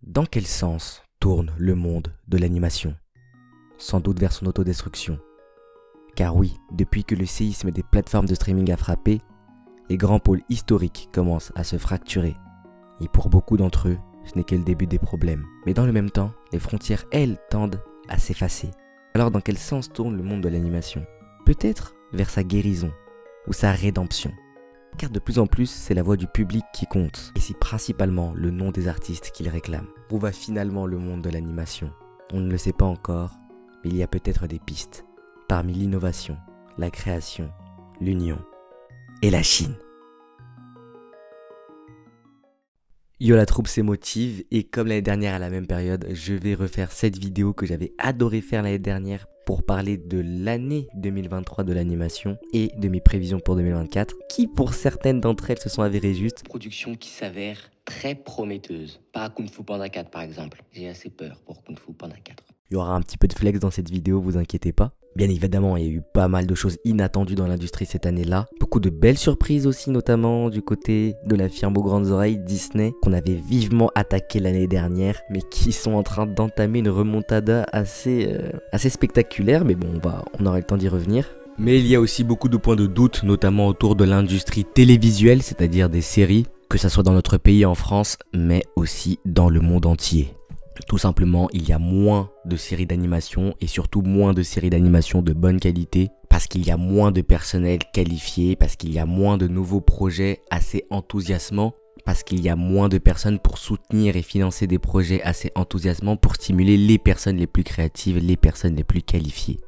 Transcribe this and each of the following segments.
Dans quel sens tourne le monde de l'animation? Sans doute vers son autodestruction. Car oui, depuis que le séisme des plateformes de streaming a frappé, les grands pôles historiques commencent à se fracturer. Et pour beaucoup d'entre eux, ce n'est que le début des problèmes. Mais dans le même temps, les frontières, elles, tendent à s'effacer. Alors dans quel sens tourne le monde de l'animation? Peut-être vers sa guérison ou sa rédemption. Car de plus en plus, c'est la voix du public qui compte. Et c'est principalement le nom des artistes qu'il réclame. Où va finalement le monde de l'animation? On ne le sait pas encore, mais il y a peut-être des pistes. Parmi l'innovation, la création, l'union et la Chine. Yo la troupe, c'est Motive, et comme l'année dernière à la même période, je vais refaire cette vidéo que j'avais adoré faire l'année dernière pour parler de l'année 2023 de l'animation et de mes prévisions pour 2024, qui pour certaines d'entre elles se sont avérées justes. Production qui s'avère très prometteuse. Pas Kung Fu Panda 4 par exemple. J'ai assez peur pour Kung Fu Panda 4. Il y aura un petit peu de flex dans cette vidéo, vous inquiétez pas. Bien évidemment, il y a eu pas mal de choses inattendues dans l'industrie cette année-là. Beaucoup de belles surprises aussi, notamment du côté de la firme aux grandes oreilles, Disney, qu'on avait vivement attaqué l'année dernière, mais qui sont en train d'entamer une remontada assez spectaculaire. Mais bon, on aura le temps d'y revenir. Mais il y a aussi beaucoup de points de doute, notamment autour de l'industrie télévisuelle, c'est-à-dire des séries, que ça soit dans notre pays en France, mais aussi dans le monde entier. Tout simplement, il y a moins de séries d'animation et surtout moins de séries d'animation de bonne qualité parce qu'il y a moins de personnel qualifié, parce qu'il y a moins de nouveaux projets assez enthousiasmants, parce qu'il y a moins de personnes pour soutenir et financer des projets assez enthousiasmants pour stimuler les personnes les plus créatives, les personnes les plus qualifiées.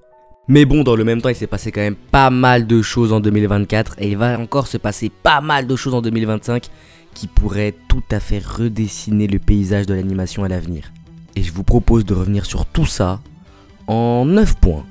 Mais bon, dans le même temps, il s'est passé quand même pas mal de choses en 2024 et il va encore se passer pas mal de choses en 2025 qui pourraient tout à fait redessiner le paysage de l'animation à l'avenir. Et je vous propose de revenir sur tout ça en 9 points.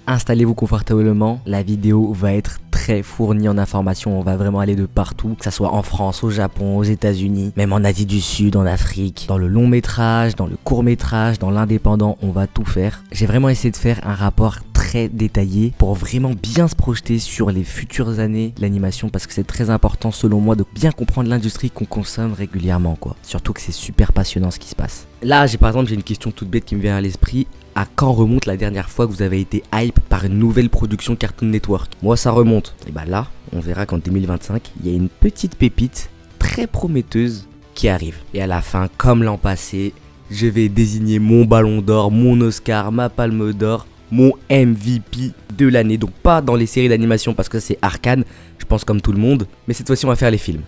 Installez-vous confortablement, la vidéo va être très fournie en informations, on va vraiment aller de partout, que ce soit en France, au Japon, aux États-Unis, même en Asie du Sud, en Afrique, dans le long métrage, dans le court métrage, dans l'indépendant, on va tout faire. J'ai vraiment essayé de faire un rapport très détaillé pour vraiment bien se projeter sur les futures années de l'animation parce que c'est très important selon moi de bien comprendre l'industrie qu'on consomme régulièrement quoi. Surtout que c'est super passionnant ce qui se passe. Là par exemple j'ai une question toute bête qui me vient à l'esprit. À quand remonte la dernière fois que vous avez été hype par une nouvelle production Cartoon Network? Moi ça remonte. Et bah là on verra qu'en 2025 il y a une petite pépite très prometteuse qui arrive. Et à la fin comme l'an passé je vais désigner mon ballon d'or, mon Oscar, ma palme d'or, mon MVP de l'année. Donc pas dans les séries d'animation parce que c'est Arcane, je pense comme tout le monde. Mais cette fois-ci on va faire les films.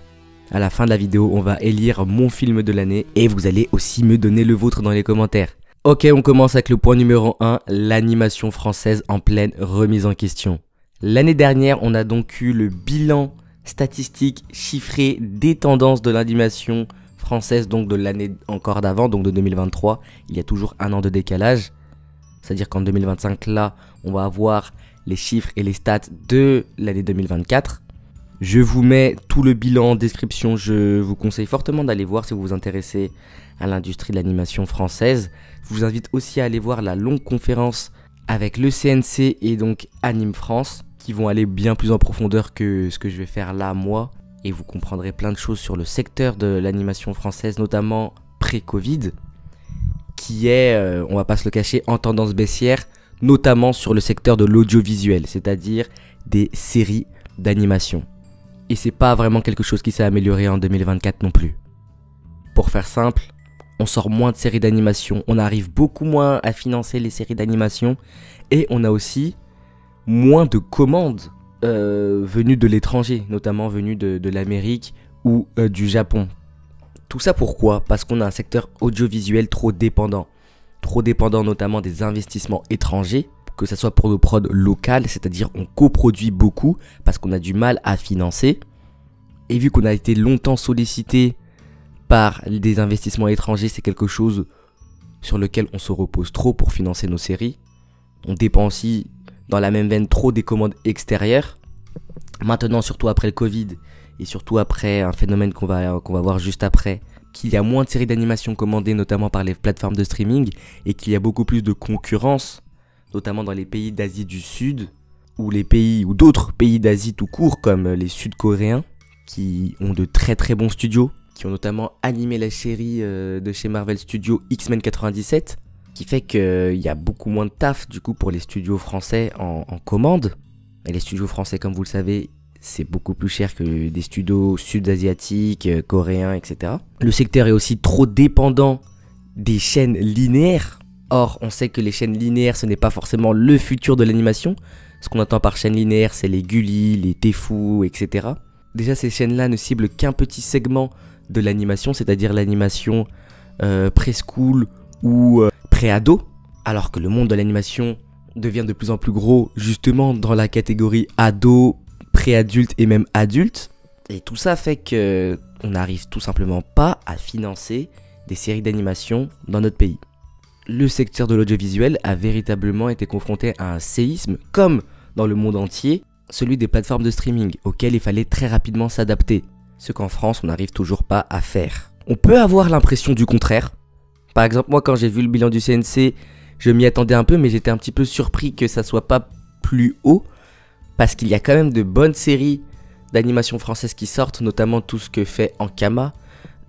À la fin de la vidéo on va élire mon film de l'année et vous allez aussi me donner le vôtre dans les commentaires. Ok, on commence avec le point numéro 1, l'animation française en pleine remise en question. L'année dernière on a donc eu le bilan statistique chiffré des tendances de l'animation française, donc de l'année encore d'avant, donc de 2023. Il y a toujours un an de décalage. C'est-à-dire qu'en 2025, là, on va avoir les chiffres et les stats de l'année 2024. Je vous mets tout le bilan en description. Je vous conseille fortement d'aller voir si vous vous intéressez à l'industrie de l'animation française. Je vous invite aussi à aller voir la longue conférence avec le CNC et donc Anime France, qui vont aller bien plus en profondeur que ce que je vais faire là, moi. Et vous comprendrez plein de choses sur le secteur de l'animation française, notamment pré-Covid. Qui est, on va pas se le cacher, en tendance baissière, notamment sur le secteur de l'audiovisuel, c'est-à-dire des séries d'animation. Et c'est pas vraiment quelque chose qui s'est amélioré en 2024 non plus. Pour faire simple, on sort moins de séries d'animation, on arrive beaucoup moins à financer les séries d'animation, et on a aussi moins de commandes venues de l'étranger, notamment venues de l'Amérique ou du Japon. Tout ça pourquoi? Parce qu'on a un secteur audiovisuel trop dépendant notamment des investissements étrangers, que ce soit pour nos prods locales, c'est-à-dire on coproduit beaucoup parce qu'on a du mal à financer. Et vu qu'on a été longtemps sollicité par des investissements étrangers, c'est quelque chose sur lequel on se repose trop pour financer nos séries. On dépend aussi dans la même veine trop des commandes extérieures. Maintenant, surtout après le Covid, et surtout après un phénomène qu'on va voir juste après, qu'il y a moins de séries d'animation commandées notamment par les plateformes de streaming et qu'il y a beaucoup plus de concurrence, notamment dans les pays d'Asie du Sud ou d'autres pays d'Asie tout court comme les Sud-Coréens qui ont de très très bons studios qui ont notamment animé la série de chez Marvel Studios X-Men 97, qui fait qu'il y a beaucoup moins de taf du coup pour les studios français en commande. Et les studios français, comme vous le savez, c'est beaucoup plus cher que des studios sud-asiatiques, coréens, etc. Le secteur est aussi trop dépendant des chaînes linéaires. Or, on sait que les chaînes linéaires, ce n'est pas forcément le futur de l'animation. Ce qu'on entend par chaîne linéaire, c'est les Gulli, les Tfue, etc. Déjà, ces chaînes-là ne ciblent qu'un petit segment de l'animation, c'est-à-dire l'animation preschool ou pré-ado, alors que le monde de l'animation devient de plus en plus gros, justement dans la catégorie ado, pré-adulte et même adulte. Et tout ça fait que on n'arrive tout simplement pas à financer des séries d'animation dans notre pays. Le secteur de l'audiovisuel a véritablement été confronté à un séisme, comme dans le monde entier, celui des plateformes de streaming, auxquelles il fallait très rapidement s'adapter, ce qu'en France on n'arrive toujours pas à faire. On peut avoir l'impression du contraire. Par exemple, moi quand j'ai vu le bilan du CNC, je m'y attendais un peu, mais j'étais un petit peu surpris que ça soit pas plus haut, parce qu'il y a quand même de bonnes séries d'animation française qui sortent, notamment tout ce que fait Ankama.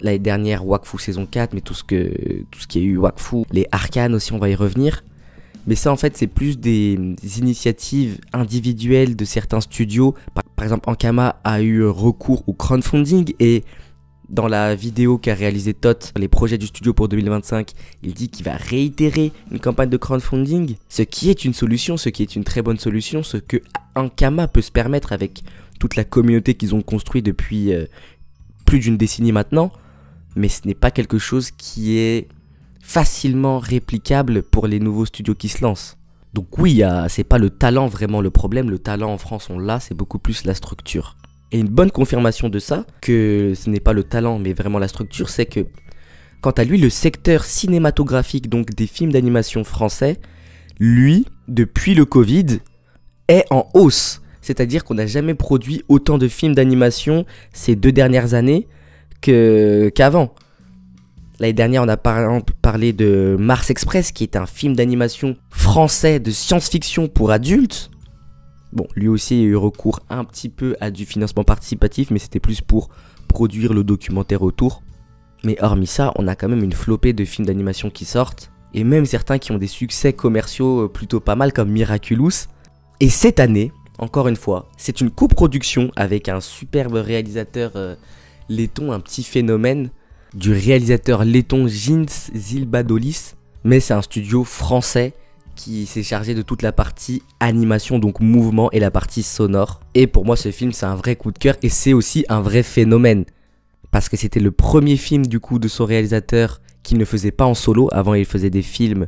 L'année dernière, Wakfu saison 4, mais tout ce qui a eu Wakfu, les Arcanes aussi, on va y revenir. Mais ça, en fait, c'est plus des initiatives individuelles de certains studios. Par exemple, Ankama a eu recours au crowdfunding et dans la vidéo qu'a réalisé Tot, les projets du studio pour 2025, il dit qu'il va réitérer une campagne de crowdfunding, ce qui est une solution, ce qui est une très bonne solution, ce que Ankama peut se permettre avec toute la communauté qu'ils ont construite depuis plus d'une décennie maintenant. Mais ce n'est pas quelque chose qui est facilement réplicable pour les nouveaux studios qui se lancent. Donc oui, c'est pas le talent vraiment le problème, le talent en France on l'a, c'est beaucoup plus la structure. Et une bonne confirmation de ça, que ce n'est pas le talent mais vraiment la structure, c'est que quant à lui, le secteur cinématographique, donc des films d'animation français, lui, depuis le Covid, est en hausse. C'est-à-dire qu'on n'a jamais produit autant de films d'animation ces 2 dernières années qu'avant. L'année dernière, on a par exemple parlé de Mars Express, qui est un film d'animation français de science-fiction pour adultes. Bon, lui aussi, il a eu recours un petit peu à du financement participatif, mais c'était plus pour produire le documentaire autour. Mais hormis ça, on a quand même une flopée de films d'animation qui sortent, et même certains qui ont des succès commerciaux plutôt pas mal, comme Miraculous. Et cette année, encore une fois, c'est une coproduction avec un superbe réalisateur letton, un petit phénomène du réalisateur letton Jins Zilbadolis, mais c'est un studio français qui s'est chargé de toute la partie animation, donc mouvement, et la partie sonore. Et pour moi, ce film, c'est un vrai coup de cœur, et c'est aussi un vrai phénomène, parce que c'était le premier film du coup de son réalisateur qu'il ne faisait pas en solo. Avant, il faisait des films,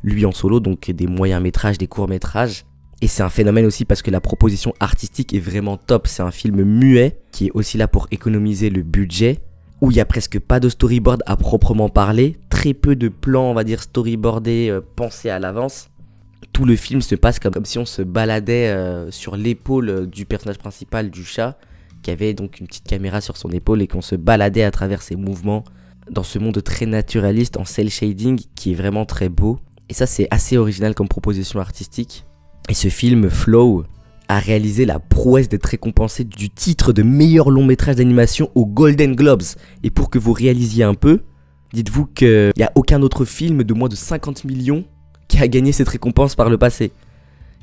lui en solo, donc des moyens métrages, des courts métrages. Et c'est un phénomène aussi parce que la proposition artistique est vraiment top. C'est un film muet qui est aussi là pour économiser le budget, où il n'y a presque pas de storyboard à proprement parler, très peu de plans, on va dire, storyboardés, pensés à l'avance. Tout le film se passe comme si on se baladait sur l'épaule du personnage principal, du chat, qui avait donc une petite caméra sur son épaule et qu'on se baladait à travers ses mouvements dans ce monde très naturaliste en cel shading qui est vraiment très beau. Et ça, c'est assez original comme proposition artistique. Et ce film, Flow, a réalisé la prouesse d'être récompensé du titre de meilleur long métrage d'animation aux Golden Globes. Et pour que vous réalisiez un peu, dites-vous qu'il n'y a aucun autre film de moins de 50 millions qui a gagné cette récompense par le passé.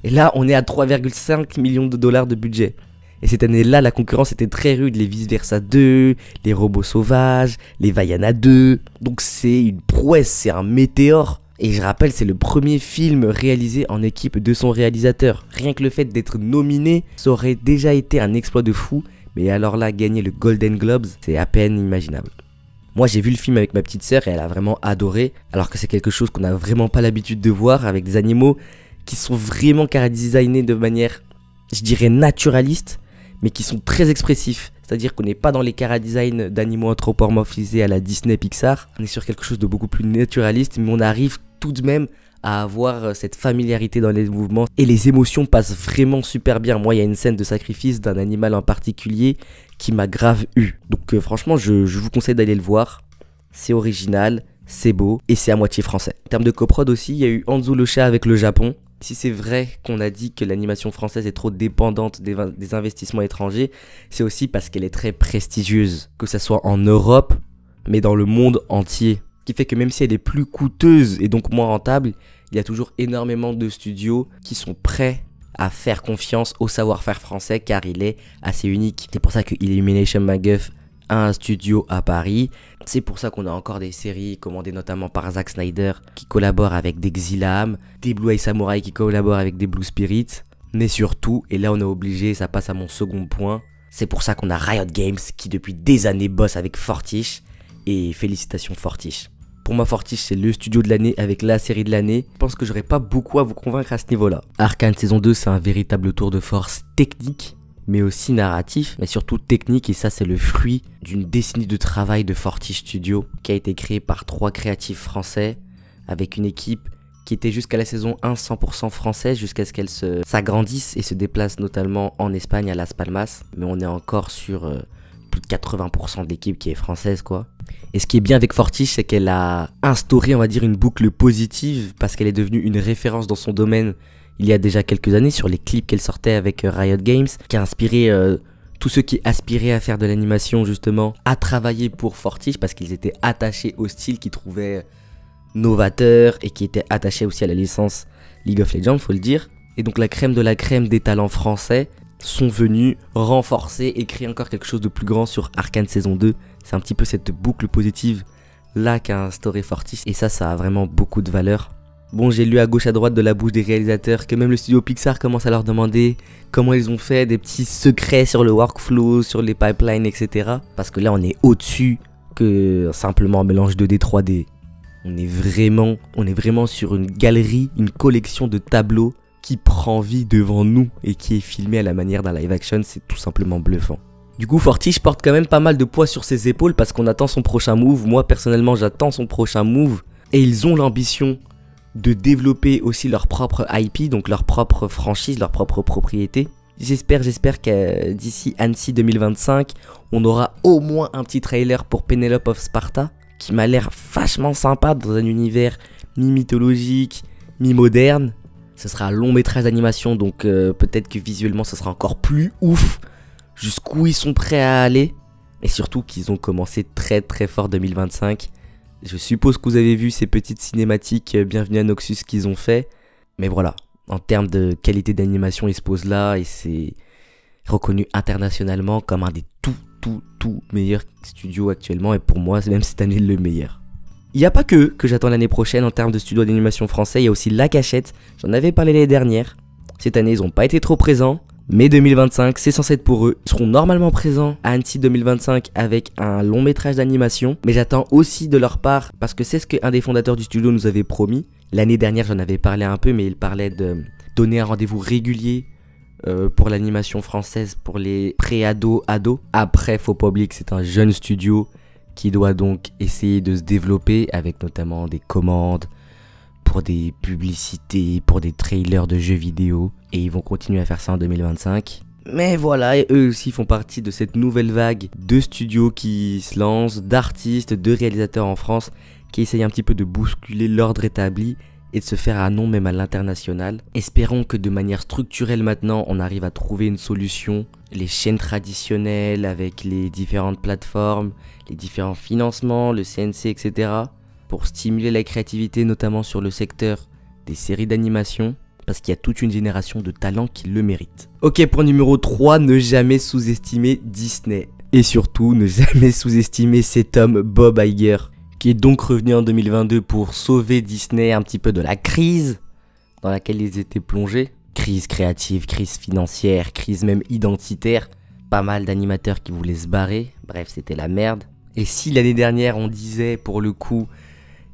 Et là, on est à 3,5 millions de dollars de budget. Et cette année-là, la concurrence était très rude. Les Vice Versa 2, les Robots Sauvages, les Vaiana 2. Donc c'est une prouesse, c'est un météore. Et je rappelle, c'est le premier film réalisé en équipe de son réalisateur. Rien que le fait d'être nominé, ça aurait déjà été un exploit de fou. Mais alors là, gagner le Golden Globes, c'est à peine imaginable. Moi, j'ai vu le film avec ma petite sœur et elle a vraiment adoré. Alors que c'est quelque chose qu'on n'a vraiment pas l'habitude de voir, avec des animaux qui sont vraiment chara-designés de manière, je dirais, naturaliste, mais qui sont très expressifs. C'est-à-dire qu'on n'est pas dans les chara-design d'animaux anthropomorphisés à la Disney Pixar. On est sur quelque chose de beaucoup plus naturaliste, mais on arrive tout de même à avoir cette familiarité dans les mouvements. Et les émotions passent vraiment super bien. Moi, il y a une scène de sacrifice d'un animal en particulier qui m'a grave eu. Donc franchement, je vous conseille d'aller le voir. C'est original, c'est beau et c'est à moitié français. En termes de coprod aussi, il y a eu Anzu le chat avec le Japon. Si c'est vrai qu'on a dit que l'animation française est trop dépendante des investissements étrangers, c'est aussi parce qu'elle est très prestigieuse, que ce soit en Europe, mais dans le monde entier. Ce qui fait que même si elle est plus coûteuse et donc moins rentable, il y a toujours énormément de studios qui sont prêts à faire confiance au savoir-faire français car il est assez unique. C'est pour ça que Illumination MacGuff a un studio à Paris. C'est pour ça qu'on a encore des séries commandées notamment par Zack Snyder qui collabore avec des Xylam, des Blue Eye Samurai qui collaborent avec des Blue Spirits. Mais surtout, et là on est obligé, ça passe à mon second point, c'est pour ça qu'on a Riot Games qui depuis des années bosse avec Fortiche. Et félicitations Fortiche. Pour moi, Fortiche, c'est le studio de l'année avec la série de l'année. Je pense que j'aurais pas beaucoup à vous convaincre à ce niveau-là. Arcane saison 2, c'est un véritable tour de force technique, mais aussi narratif, mais surtout technique. Et ça, c'est le fruit d'une décennie de travail de Fortiche Studio, qui a été créé par 3 créatifs français, avec une équipe qui était jusqu'à la saison 1 100% française, jusqu'à ce qu'elle s'agrandisse et se déplace notamment en Espagne à Las Palmas. Mais on est encore sur plus de 80% de l'équipe qui est française, quoi. Et ce qui est bien avec Fortiche, c'est qu'elle a instauré, on va dire, une boucle positive parce qu'elle est devenue une référence dans son domaine il y a déjà quelques années sur les clips qu'elle sortait avec Riot Games, qui a inspiré tous ceux qui aspiraient à faire de l'animation justement à travailler pour Fortiche parce qu'ils étaient attachés au style qu'ils trouvaient novateur et qui étaient attachés aussi à la licence League of Legends, faut le dire. Et donc la crème de la crème des talents français sont venus renforcer et créer encore quelque chose de plus grand sur Arcane saison 2. C'est un petit peu cette boucle positive là qu'a instauré Fortiche et ça a vraiment beaucoup de valeur. Bon, j'ai lu à gauche à droite de la bouche des réalisateurs que même le studio Pixar commence à leur demander comment ils ont fait, des petits secrets sur le workflow, sur les pipelines, etc. Parce que là on est au-dessus que simplement un mélange 2D, 3D. On est vraiment sur une galerie, une collection de tableaux qui prend vie devant nous et qui est filmé à la manière d'un live action, c'est tout simplement bluffant. Du coup, Fortiche porte quand même pas mal de poids sur ses épaules parce qu'on attend son prochain move. Moi, personnellement, j'attends son prochain move. Et ils ont l'ambition de développer aussi leur propre IP, donc leur propre franchise, leur propre propriété. J'espère que d'ici Annecy 2025, on aura au moins un petit trailer pour Penelope of Sparta, qui m'a l'air vachement sympa dans un univers mi-mythologique, mi-moderne. Ce sera un long métrage d'animation, donc peut-être que visuellement ce sera encore plus ouf. Jusqu'où ils sont prêts à aller. Et surtout qu'ils ont commencé très très fort 2025. Je suppose que vous avez vu ces petites cinématiques Bienvenue à Noxus qu'ils ont fait. Mais voilà, en termes de qualité d'animation, ils se posent là. Et c'est reconnu internationalement comme un des tout meilleurs studios actuellement. Et pour moi, c'est même cette année le meilleur. Il n'y a pas que j'attends l'année prochaine en termes de studio d'animation français, il y a aussi La Cachette, j'en avais parlé l'année dernière. Cette année, ils n'ont pas été trop présents, mais 2025, c'est censé être pour eux. Ils seront normalement présents à Annecy 2025 avec un long métrage d'animation, mais j'attends aussi de leur part, parce que c'est ce qu'un des fondateurs du studio nous avait promis. L'année dernière, j'en avais parlé un peu, mais il parlait de donner un rendez-vous régulier pour l'animation française, pour les pré-ados, ados. Après, faut pas oublier que c'est un jeune studio qui doit donc essayer de se développer avec notamment des commandes pour des publicités, pour des trailers de jeux vidéo. Et ils vont continuer à faire ça en 2025. Mais voilà, et eux aussi font partie de cette nouvelle vague de studios qui se lancent, d'artistes, de réalisateurs en France qui essayent un petit peu de bousculer l'ordre établi et de se faire un nom même à l'international. Espérons que de manière structurelle maintenant, on arrive à trouver une solution. Les chaînes traditionnelles avec les différentes plateformes, les différents financements, le CNC, etc. pour stimuler la créativité, notamment sur le secteur des séries d'animation, parce qu'il y a toute une génération de talents qui le méritent. Ok, pour numéro 3, ne jamais sous-estimer Disney. Et surtout, ne jamais sous-estimer cet homme Bob Iger, qui est donc revenu en 2022 pour sauver Disney un petit peu de la crise dans laquelle ils étaient plongés. Crise créative, crise financière, crise même identitaire. Pas mal d'animateurs qui voulaient se barrer. Bref, c'était la merde. Et si l'année dernière, on disait pour le coup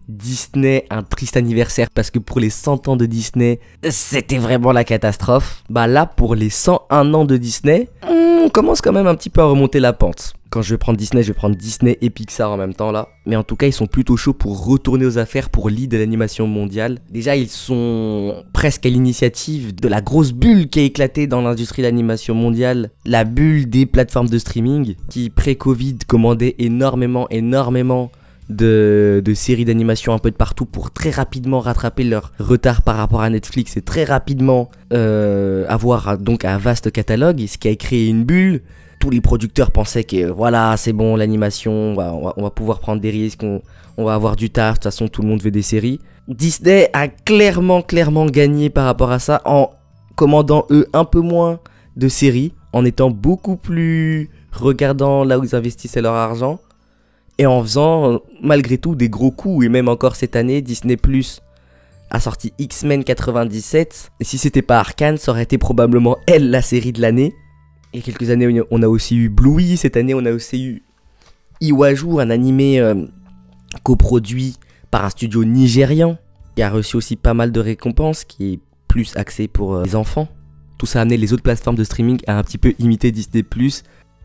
Disney, un triste anniversaire parce que pour les 100 ans de Disney, c'était vraiment la catastrophe. Bah là, pour les 101 ans de Disney, on commence quand même un petit peu à remonter la pente. Quand je vais prendre Disney et Pixar en même temps là. Mais en tout cas, ils sont plutôt chauds pour retourner aux affaires pour lead de l'animation mondiale. Déjà, ils sont presque à l'initiative de la grosse bulle qui a éclaté dans l'industrie de l'animation mondiale. La bulle des plateformes de streaming qui, pré-Covid, commandaient énormément de séries d'animation un peu de partout pour très rapidement rattraper leur retard par rapport à Netflix et très rapidement avoir donc un vaste catalogue, ce qui a créé une bulle. Tous les producteurs pensaient que voilà, c'est bon, l'animation, on va pouvoir prendre des risques, on va avoir du taf, de toute façon tout le monde veut des séries. Disney a clairement gagné par rapport à ça en commandant eux un peu moins de séries, en étant beaucoup plus regardant là où ils investissaient leur argent et en faisant malgré tout des gros coups. Et même encore cette année, Disney Plus a sorti X-Men 97 et si c'était pas Arcane, ça aurait été probablement elle la série de l'année. Et quelques années on a aussi eu Bluey, cette année on a aussi eu Iwaju, un animé coproduit par un studio nigérian qui a reçu aussi pas mal de récompenses, qui est plus axé pour les enfants. Tout ça a amené les autres plateformes de streaming à un petit peu imiter Disney+,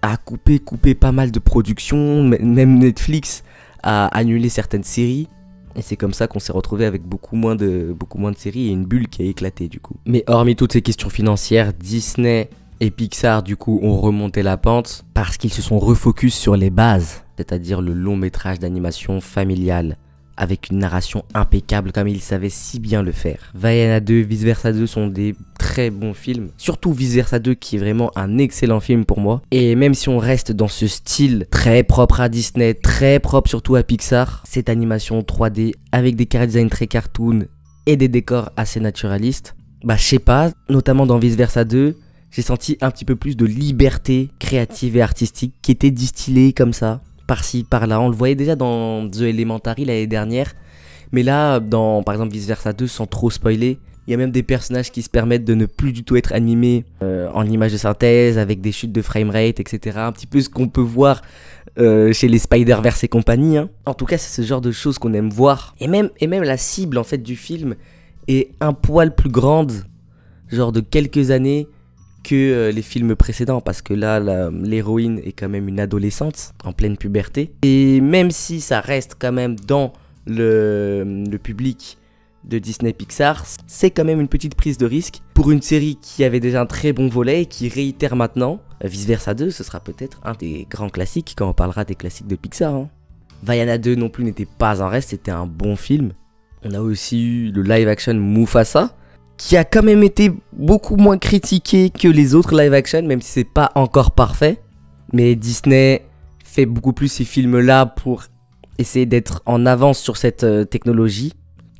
à couper pas mal de productions, même Netflix a annulé certaines séries. Et c'est comme ça qu'on s'est retrouvé avec beaucoup moins de séries et une bulle qui a éclaté du coup. Mais hormis toutes ces questions financières, Disney et Pixar du coup ont remonté la pente parce qu'ils se sont refocus sur les bases, c'est-à-dire le long métrage d'animation familial avec une narration impeccable comme ils savaient si bien le faire. Vaiana 2, Vice Versa 2 sont des très bons films, surtout Vice Versa 2 qui est vraiment un excellent film pour moi. Et même si on reste dans ce style très propre à Disney, très propre surtout à Pixar, cette animation 3D avec des character design très cartoon et des décors assez naturalistes, je sais pas, notamment dans Vice Versa 2, j'ai senti un petit peu plus de liberté créative et artistique qui était distillée comme ça, par-ci, par-là. On le voyait déjà dans The Elementary l'année dernière, mais là, dans par exemple Vice Versa 2, sans trop spoiler, il y a même des personnages qui se permettent de ne plus du tout être animés en images de synthèse, avec des chutes de framerate, etc. Un petit peu ce qu'on peut voir chez les Spider-Verse et compagnie. Hein. En tout cas, c'est ce genre de choses qu'on aime voir. Et même la cible en fait du film est un poil plus grande, genre de quelques années, que les films précédents, parce que là l'héroïne est quand même une adolescente en pleine puberté, et même si ça reste quand même dans le public de Disney Pixar, c'est quand même une petite prise de risque pour une série qui avait déjà un très bon volet et qui réitère maintenant. Vice Versa 2, ce sera peut-être un des grands classiques quand on parlera des classiques de Pixar. Hein. Vaiana 2 non plus n'était pas un reste, c'était un bon film. On a aussi eu le live action Mufasa, qui a quand même été beaucoup moins critiqué que les autres live action, même si c'est pas encore parfait. Mais Disney fait beaucoup plus ces films-là pour essayer d'être en avance sur cette technologie,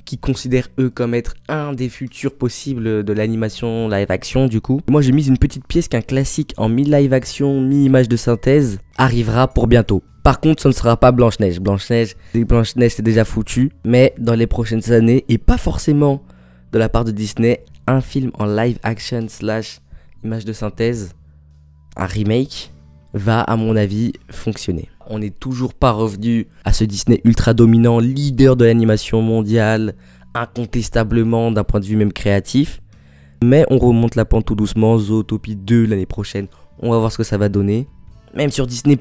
qui considèrent eux comme être un des futurs possibles de l'animation live action du coup. Moi j'ai mis une petite pièce qu'un classique en mi-live action, mi-image de synthèse arrivera pour bientôt. Par contre, ce ne sera pas Blanche-Neige. Blanche-Neige c'est déjà foutu, mais dans les prochaines années, et pas forcément de la part de Disney, un film en live action / image de synthèse, un remake, va à mon avis fonctionner. On n'est toujours pas revenu à ce Disney ultra dominant, leader de l'animation mondiale, incontestablement d'un point de vue même créatif, mais on remonte la pente tout doucement. Zootopie 2 l'année prochaine, on va voir ce que ça va donner. Même sur Disney+,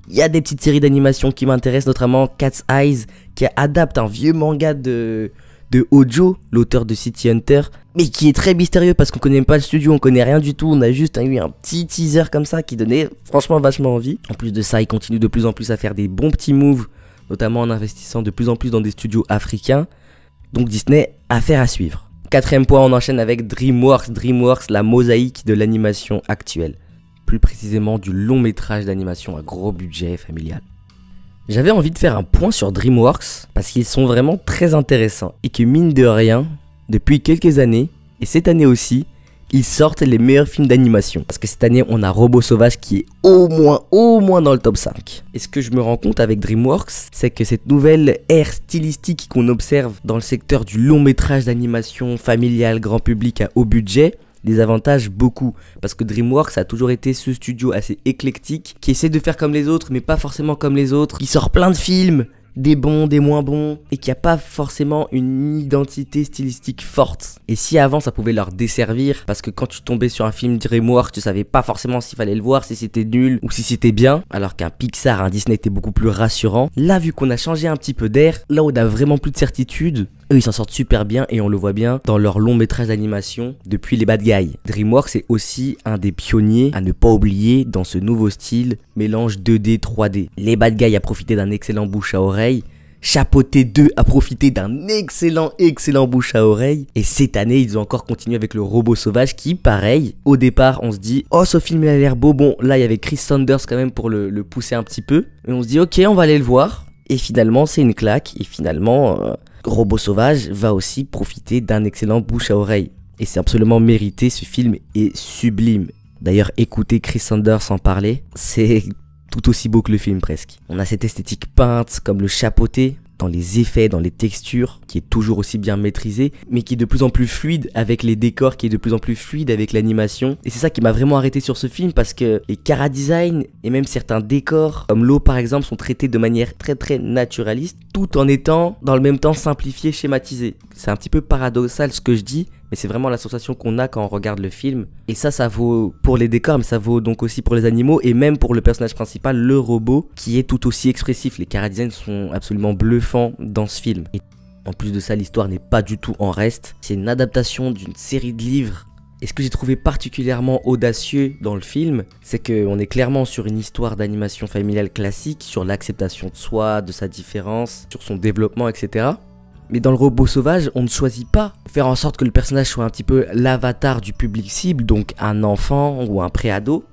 il y a des petites séries d'animation qui m'intéressent, notamment Cat's Eyes, qui adapte un vieux manga de Hojo, l'auteur de City Hunter, mais qui est très mystérieux parce qu'on connaît pas le studio, on connaît rien du tout, on a juste eu un petit teaser comme ça qui donnait franchement vachement envie. En plus de ça, il continue de plus en plus à faire des bons petits moves, notamment en investissant de plus en plus dans des studios africains. Donc Disney, affaire à suivre. 4ème point, on enchaîne avec DreamWorks. DreamWorks, la mosaïque de l'animation actuelle. Plus précisément du long métrage d'animation à gros budget familial. J'avais envie de faire un point sur DreamWorks parce qu'ils sont vraiment très intéressants et que mine de rien, depuis quelques années, et cette année aussi, ils sortent les meilleurs films d'animation. Parce que cette année, on a Robot Sauvage qui est au moins dans le top 5. Et ce que je me rends compte avec DreamWorks, c'est que cette nouvelle ère stylistique qu'on observe dans le secteur du long métrage d'animation familial grand public à haut budget, les avantages beaucoup, parce que DreamWorks a toujours été ce studio assez éclectique qui essaie de faire comme les autres mais pas forcément comme les autres, qui sort plein de films, des bons, des moins bons, et qui a pas forcément une identité stylistique forte. Et si avant ça pouvait leur desservir, parce que quand tu tombais sur un film DreamWorks, tu savais pas forcément s'il fallait le voir, si c'était nul ou si c'était bien, alors qu'un Pixar, un Disney était beaucoup plus rassurant. Là, vu qu'on a changé un petit peu d'air, là où on a vraiment plus de certitude, Eux, ils s'en sortent super bien et on le voit bien dans leur long métrage d'animation depuis les Bad Guys. DreamWorks est aussi un des pionniers à ne pas oublier dans ce nouveau style mélange 2D, 3D. Les Bad Guys a profité d'un excellent bouche à oreille. Chapeauté 2 a profité d'un excellent bouche à oreille. Et cette année, ils ont encore continué avec le Robot Sauvage qui, pareil, au départ, on se dit « Oh, ce film, il a l'air beau. » Bon, là, il y avait Chris Sanders quand même pour le pousser un petit peu. Et on se dit « Ok, on va aller le voir. » Et finalement, c'est une claque. Et finalement, Robot Sauvage va aussi profiter d'un excellent bouche à oreille. Et c'est absolument mérité, ce film est sublime. D'ailleurs, écouter Chris Sanders en parler, c'est tout aussi beau que le film presque. On a cette esthétique peinte comme le chapeauté, dans les effets, dans les textures, qui est toujours aussi bien maîtrisée, mais qui est de plus en plus fluide avec les décors, qui est de plus en plus fluide avec l'animation. Et c'est ça qui m'a vraiment arrêté sur ce film, parce que les chara-design et même certains décors, comme l'eau par exemple, sont traités de manière très naturaliste, tout en étant dans le même temps simplifié, schématisé. C'est un petit peu paradoxal ce que je dis, mais c'est vraiment la sensation qu'on a quand on regarde le film. Et ça vaut pour les décors, mais ça vaut donc aussi pour les animaux, et même pour le personnage principal, le robot, qui est tout aussi expressif. Les chara-design sont absolument bluffants dans ce film. Et en plus de ça, l'histoire n'est pas du tout en reste. C'est une adaptation d'une série de livres. Et ce que j'ai trouvé particulièrement audacieux dans le film, c'est qu'on est clairement sur une histoire d'animation familiale classique, sur l'acceptation de soi, de sa différence, sur son développement, etc. Mais dans le Robot Sauvage, on ne choisit pas de faire en sorte que le personnage soit un petit peu l'avatar du public cible, donc un enfant ou un préado.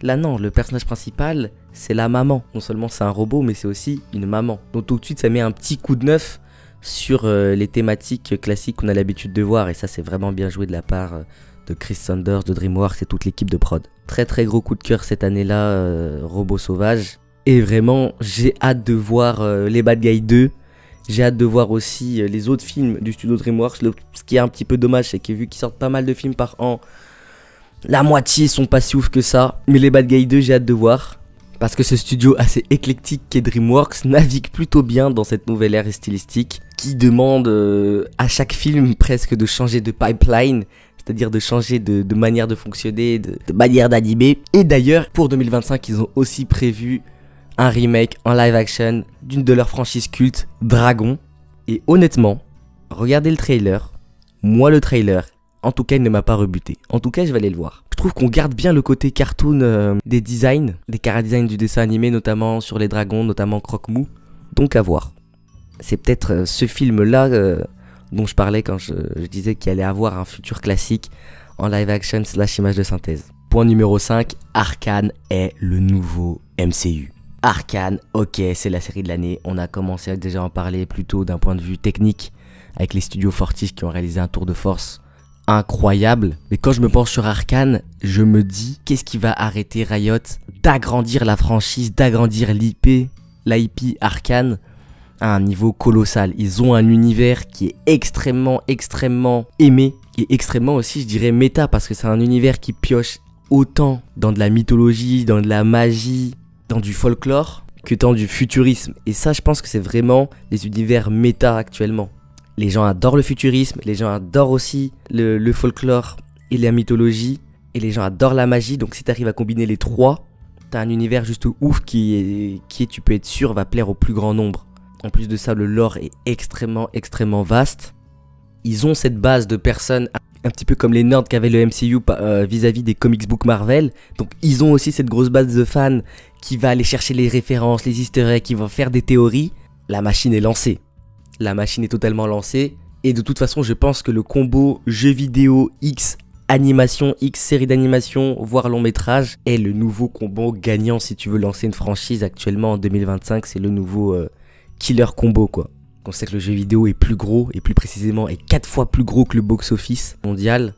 Là non, le personnage principal, c'est la maman. Non seulement c'est un robot, mais c'est aussi une maman. Donc tout de suite, ça met un petit coup de neuf sur les thématiques classiques qu'on a l'habitude de voir. Et ça, c'est vraiment bien joué de la part de Chris Sanders, de DreamWorks et toute l'équipe de prod. Très gros coup de cœur cette année-là, Robot Sauvage. Et vraiment, j'ai hâte de voir les Bad Guys 2. J'ai hâte de voir aussi les autres films du studio DreamWorks. Ce qui est un petit peu dommage, c'est que vu qu'ils sortent pas mal de films par an, la moitié sont pas si ouf que ça. Mais les Bad Guys 2, j'ai hâte de voir. Parce que ce studio assez éclectique qu'est DreamWorks navigue plutôt bien dans cette nouvelle ère stylistique qui demande à chaque film presque de changer de pipeline, c'est-à-dire de changer de manière de fonctionner, de manière d'animer. Et d'ailleurs, pour 2025, ils ont aussi prévu un remake en live action d'une de leurs franchises cultes, Dragon. Et honnêtement, regardez le trailer. Moi, le trailer, en tout cas, il ne m'a pas rebuté. En tout cas, je vais aller le voir. Je trouve qu'on garde bien le côté cartoon des designs, des chara-design du dessin animé, notamment sur les dragons, notamment Croque-Mou. Donc à voir. C'est peut-être ce film-là dont je parlais quand je disais qu'il allait avoir un futur classique en live action / image de synthèse. Point numéro 5, Arcane est le nouveau MCU. Arcane, ok, c'est la série de l'année. On a commencé à déjà en parler plutôt d'un point de vue technique avec les studios Fortis qui ont réalisé un tour de force incroyable. Mais quand je me penche sur Arcane, je me dis qu'est-ce qui va arrêter Riot d'agrandir la franchise, d'agrandir l'IP Arcane à un niveau colossal. Ils ont un univers qui est extrêmement aimé et extrêmement aussi, je dirais, méta, parce que c'est un univers qui pioche autant dans de la mythologie, dans de la magie, dans du folklore que dans du futurisme. Et ça, je pense que c'est vraiment les univers méta actuellement. Les gens adorent le futurisme, les gens adorent aussi le folklore et la mythologie, et les gens adorent la magie. Donc si tu arrives à combiner les trois, t'as un univers juste ouf qui est, tu peux être sûr, va plaire au plus grand nombre. En plus de ça, le lore est extrêmement vaste. Ils ont cette base de personnes un petit peu comme les nerds qu'avait le MCU vis-à-vis des comics book Marvel. Donc ils ont aussi cette grosse base de fans qui va aller chercher les références, les easter eggs, qui va faire des théories. La machine est lancée. La machine est totalement lancée. Et de toute façon, je pense que le combo jeux vidéo X animation, X série d'animation, voire long métrage, est le nouveau combo gagnant si tu veux lancer une franchise actuellement en 2025. C'est le nouveau killer combo, quoi. On sait que le jeu vidéo est plus gros, et plus précisément est 4 fois plus gros que le box-office mondial.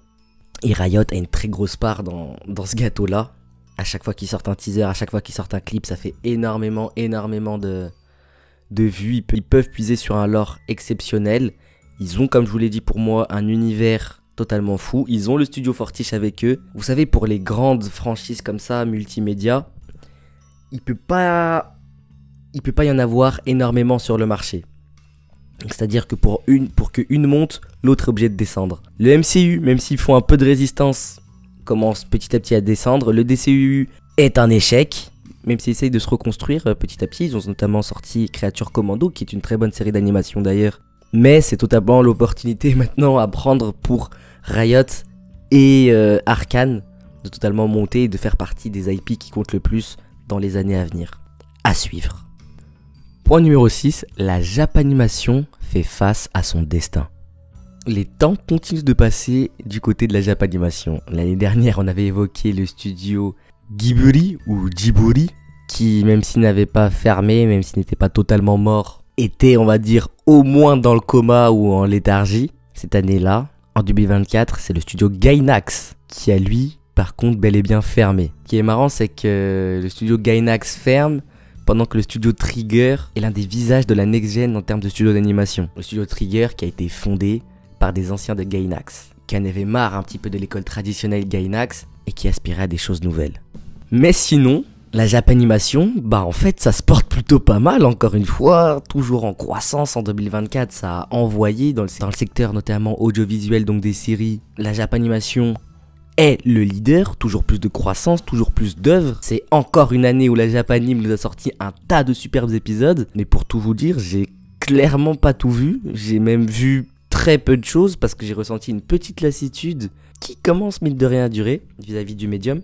Et Riot a une très grosse part dans ce gâteau-là. À chaque fois qu'ils sortent un teaser, à chaque fois qu'ils sortent un clip, ça fait énormément de vues. Ils peuvent puiser sur un lore exceptionnel. Ils ont, comme je vous l'ai dit pour moi, un univers totalement fou. Ils ont le studio Fortis avec eux. Vous savez, pour les grandes franchises comme ça, multimédia, il peut pas y en avoir énormément sur le marché. C'est-à-dire que pour qu'une monte, l'autre est obligé de descendre. Le MCU, même s'ils font un peu de résistance, commence petit à petit à descendre. Le DCU est un échec, même s'ils essayent de se reconstruire petit à petit. Ils ont notamment sorti Creature Commando, qui est une très bonne série d'animation d'ailleurs, Mais c'est totalement l'opportunité maintenant à prendre pour Riot et Arcane de totalement monter et de faire partie des IP qui comptent le plus dans les années à venir. À suivre. Point numéro 6, la Japanimation fait face à son destin. Les temps continuent de passer du côté de la Japanimation. L'année dernière, on avait évoqué le studio Ghibli ou Djibouti, qui, même s'il n'avait pas fermé, même s'il n'était pas totalement mort, était, on va dire, au moins dans le coma ou en léthargie. Cette année-là, en 2024, c'est le studio Gainax qui a, lui, par contre, bel et bien fermé. Ce qui est marrant, c'est que le studio Gainax ferme pendant que le studio Trigger est l'un des visages de la next-gen en termes de studio d'animation. Le studio Trigger qui a été fondé par des anciens de Gainax, qui en avaient marre un petit peu de l'école traditionnelle Gainax et qui aspiraient à des choses nouvelles. Mais sinon, la Japanimation, en fait ça se porte plutôt pas mal encore une fois, toujours en croissance en 2024, ça a envoyé dans le secteur notamment audiovisuel, donc des séries. La Japanimation est le leader, toujours plus de croissance, toujours plus d'œuvres. C'est encore une année où la Japanime nous a sorti un tas de superbes épisodes, mais pour tout vous dire, j'ai clairement pas tout vu, j'ai même vu très peu de choses parce que j'ai ressenti une petite lassitude qui commence mine de rien à durer vis-à-vis du médium.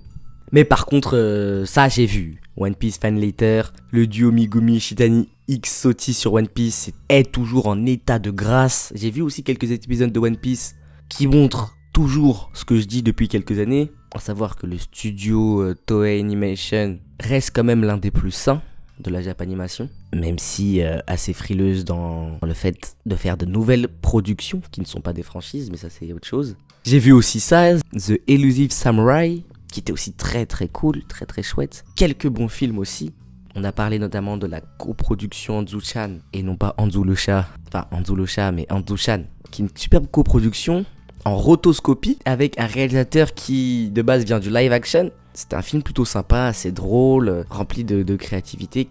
Mais par contre, ça j'ai vu. One Piece Fan Later, le duo Megumi Shitani X Soti sur One Piece est toujours en état de grâce. J'ai vu aussi quelques épisodes de One Piece qui montrent toujours ce que je dis depuis quelques années, à savoir que le studio Toei Animation reste quand même l'un des plus sains de la Japanimation, même si assez frileuse dans le fait de faire de nouvelles productions qui ne sont pas des franchises, mais ça c'est autre chose. J'ai vu aussi ça, The Elusive Samurai, qui était aussi très très cool, très très chouette. Quelques bons films aussi. On a parlé notamment de la coproduction Anzu-chan, et non pas Anzu le chat, enfin Anzu le chat, mais Anzu-chan, qui est une superbe coproduction en rotoscopie avec un réalisateur qui de base vient du live action. C'était un film plutôt sympa, assez drôle, rempli de créativité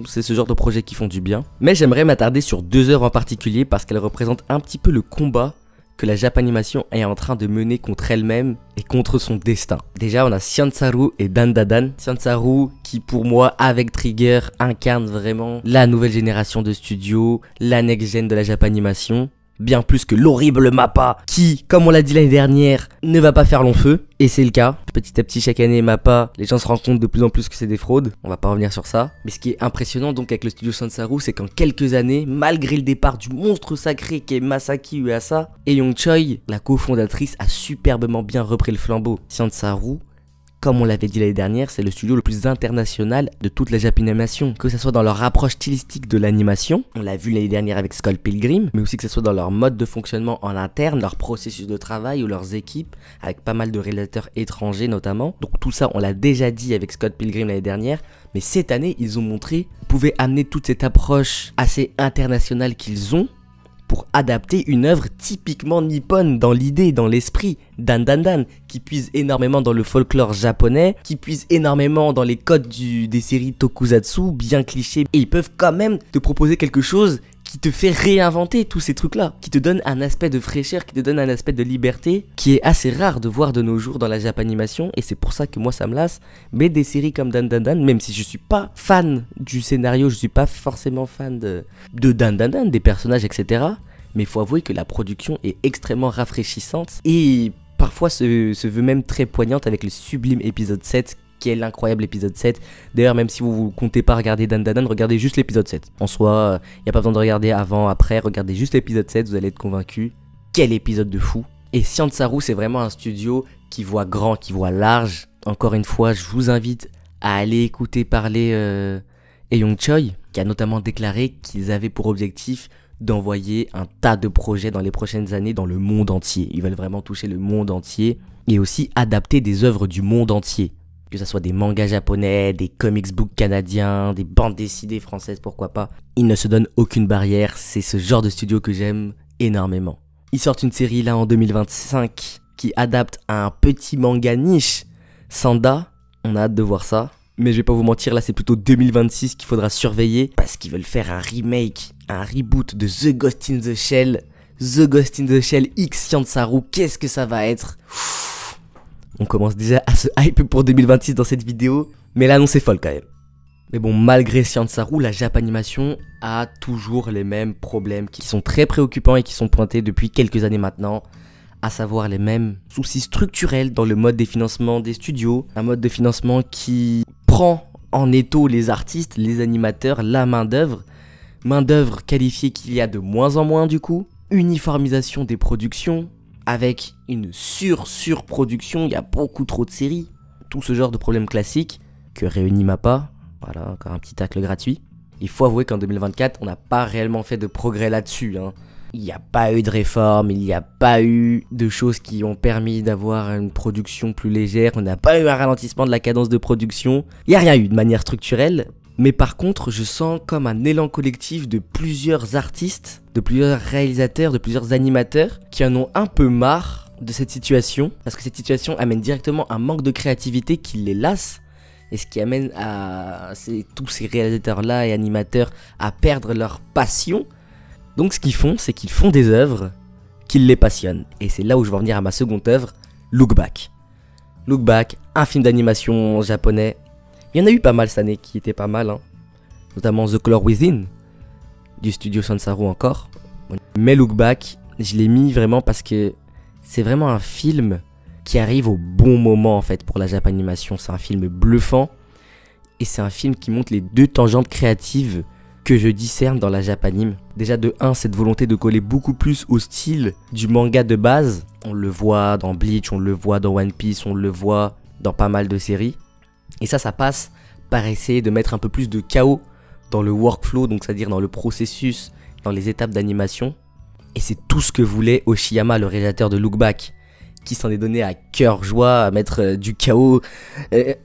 c'est ce genre de projets qui font du bien. Mais j'aimerais m'attarder sur 2 œuvres en particulier parce qu'elles représentent un petit peu le combat que la Japanimation est en train de mener contre elle-même et contre son destin. Déjà, on a Xiansaru et Dandadan. Xiansaru qui, pour moi, avec Trigger, incarne vraiment la nouvelle génération de studios, la next-gen de la Japanimation. Bien plus que l'horrible Mappa qui, comme on l'a dit l'année dernière, ne va pas faire long feu. Et c'est le cas. Petit à petit, chaque année, Mappa, les gens se rendent compte de plus en plus que c'est des fraudes. On va pas revenir sur ça. Mais ce qui est impressionnant donc avec le studio Xiansaru, c'est qu'en quelques années, malgré le départ du monstre sacré qui est Masaki Uehasa, Eun Choi, la cofondatrice, a superbement bien repris le flambeau. Xiansaru, comme on l'avait dit l'année dernière, c'est le studio le plus international de toute la Japanimation. Que ce soit dans leur approche stylistique de l'animation, on l'a vu l'année dernière avec Scott Pilgrim, mais aussi que ce soit dans leur mode de fonctionnement en interne, leur processus de travail ou leurs équipes, avec pas mal de réalisateurs étrangers notamment. Donc tout ça, on l'a déjà dit avec Scott Pilgrim l'année dernière, mais cette année, ils ont montré qu'ils pouvaient amener toute cette approche assez internationale qu'ils ont pour adapter une œuvre typiquement nippone dans l'idée, dans l'esprit, Dandadan, qui puise énormément dans le folklore japonais, qui puise énormément dans les codes des séries tokusatsu, bien clichés, et ils peuvent quand même te proposer quelque chose qui te fait réinventer tous ces trucs-là, qui te donne un aspect de fraîcheur, qui te donne un aspect de liberté, qui est assez rare de voir de nos jours dans la Japanimation, et c'est pour ça que moi ça me lasse. Mais des séries comme Dandadan, même si je suis pas fan du scénario, je suis pas forcément fan de Dandadan, des personnages, etc. Mais il faut avouer que la production est extrêmement rafraîchissante, et parfois se veut même très poignante avec le sublime épisode 7, qui est l'incroyable épisode 7. D'ailleurs, même si vous comptez pas regarder Dandadan, regardez juste l'épisode 7. En soi, il n'y a pas besoin de regarder avant, après, regardez juste l'épisode 7, vous allez être convaincu. Quel épisode de fou. Et Xiansaru, c'est vraiment un studio qui voit grand, qui voit large. Encore une fois, je vous invite à aller écouter parler Eun Choi, qui a notamment déclaré qu'ils avaient pour objectif d'envoyer un tas de projets dans les prochaines années dans le monde entier. Ils veulent vraiment toucher le monde entier et aussi adapter des œuvres du monde entier. Que ce soit des mangas japonais, des comics books canadiens, des bandes dessinées françaises, pourquoi pas. Ils ne se donnent aucune barrière, c'est ce genre de studio que j'aime énormément. Ils sortent une série là en 2025 qui adapte un petit manga niche, Sanda, on a hâte de voir ça. Mais je vais pas vous mentir, là c'est plutôt 2026 qu'il faudra surveiller parce qu'ils veulent faire un remake, un reboot de The Ghost in the Shell. The Ghost in the Shell X Xiansaru, qu'est-ce que ça va être? On commence déjà à se hype pour 2026 dans cette vidéo, mais l'annonce est folle quand même. Mais bon, malgré Science Saru, la Japanimation a toujours les mêmes problèmes qui sont très préoccupants et qui sont pointés depuis quelques années maintenant, à savoir les mêmes soucis structurels dans le mode des financements des studios, un mode de financement qui prend en étau les artistes, les animateurs, la main-d'œuvre qualifiée qu'il y a de moins en moins du coup, uniformisation des productions, avec une surproduction, il y a beaucoup trop de séries, tout ce genre de problèmes classiques que réunit MAPPA. Voilà, encore un petit tacle gratuit. Il faut avouer qu'en 2024, on n'a pas réellement fait de progrès là-dessus. Il n'y a pas eu de réforme, il n'y a pas eu de choses qui ont permis d'avoir une production plus légère, on n'a pas eu un ralentissement de la cadence de production. Il n'y a rien eu de manière structurelle. Mais par contre, je sens comme un élan collectif de plusieurs artistes, de plusieurs réalisateurs, de plusieurs animateurs qui en ont un peu marre de cette situation. Parce que cette situation amène directement un manque de créativité qui les lasse. Et ce qui amène tous ces réalisateurs-là et animateurs à perdre leur passion. Donc ce qu'ils font, c'est qu'ils font des œuvres qui les passionnent. Et c'est là où je vais en venir à ma seconde œuvre, Look Back. Look Back, un film d'animation japonais. Il y en a eu pas mal cette année qui étaient pas mal, notamment The Color Within, du studio Sansaru encore. Mais Look Back, je l'ai mis vraiment parce que c'est vraiment un film qui arrive au bon moment en fait pour la Japanimation. C'est un film bluffant et c'est un film qui montre les deux tangentes créatives que je discerne dans la Japanime. Déjà de 1, cette volonté de coller beaucoup plus au style du manga de base. On le voit dans Bleach, on le voit dans One Piece, on le voit dans pas mal de séries. Et ça passe par essayer de mettre un peu plus de chaos dans le workflow, donc c'est-à-dire dans le processus, dans les étapes d'animation. Et c'est tout ce que voulait Oshiyama, le réalisateur de Look Back, qui s'en est donné à cœur joie à mettre du chaos,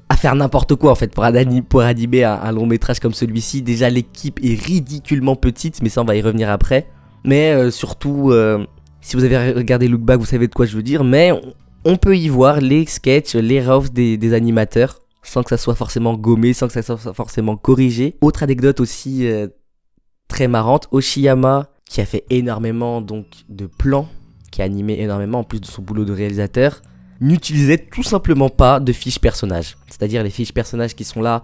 à faire n'importe quoi en fait pour animer un long métrage comme celui-ci. Déjà l'équipe est ridiculement petite, mais ça on va y revenir après. Mais surtout, si vous avez regardé Look Back, vous savez de quoi je veux dire, mais on peut y voir les sketchs, les refs des animateurs, sans que ça soit forcément gommé, sans que ça soit forcément corrigé. Autre anecdote aussi très marrante, Oshiyama, qui a fait énormément donc de plans, qui a animé énormément en plus de son boulot de réalisateur, n'utilisait tout simplement pas de fiches personnages. C'est-à-dire les fiches personnages qui sont là